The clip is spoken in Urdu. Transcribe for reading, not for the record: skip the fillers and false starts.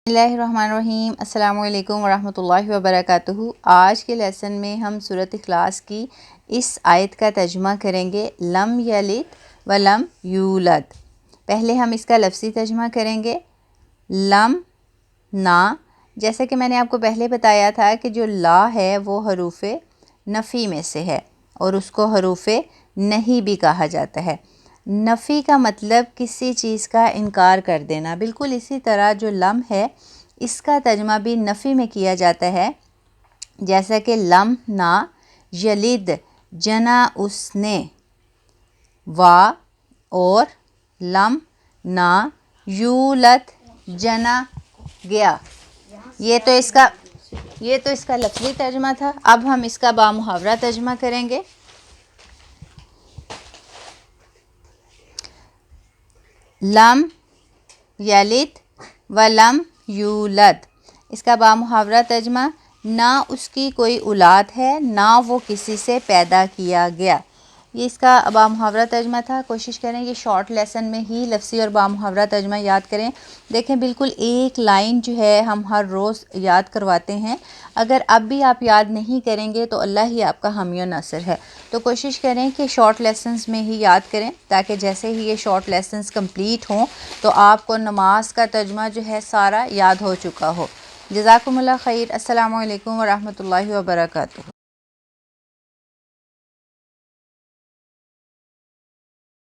بسم اللہ الرحمن الرحیم۔ السلام علیکم ورحمۃ اللہ وبرکاتہ۔ آج کے لیسن میں ہم سورۃ اخلاص کی اس آیت کا ترجمہ کریں گے، لم یلد ولم یولد۔ پہلے ہم اس کا لفظی ترجمہ کریں گے، لم نا، جیسا کہ میں نے آپ کو پہلے بتایا تھا کہ جو لا ہے وہ حروف نفی میں سے ہے اور اس کو حروف نہیں بھی کہا جاتا ہے۔ نفی کا مطلب کسی چیز کا انکار کر دینا، بالکل اسی طرح جو لم ہے اس کا ترجمہ بھی نفی میں کیا جاتا ہے، جیسا کہ لم نا یلد، جنا اس نے، وا، اور لم نا یولد، جنا گیا۔ یہ تو اس کا لفظی ترجمہ تھا۔ اب ہم اس کا بامحاورہ ترجمہ کریں گے۔ لم یلد ولم یولد، اس کا بامحاورہ ترجمہ، نہ اس کی کوئی اولاد ہے نہ وہ کسی سے پیدا کیا گیا۔ یہ اس کا بامحاورہ ترجمہ تھا۔ کوشش کریں کہ شارٹ لیسن میں ہی لفظی اور بامحاورہ ترجمہ یاد کریں۔ دیکھیں بالکل ایک لائن جو ہے ہم ہر روز یاد کرواتے ہیں، اگر اب بھی آپ یاد نہیں کریں گے تو اللہ ہی آپ کا حامی و ناصر ہے۔ تو کوشش کریں کہ شارٹ لیسنز میں ہی یاد کریں، تاکہ جیسے ہی یہ شارٹ لیسنز کمپلیٹ ہوں تو آپ کو نماز کا ترجمہ جو ہے سارا یاد ہو چکا ہو۔ جزاکم اللہ خیر۔ السلام علیکم ورحمۃ اللہ وبرکاتہ۔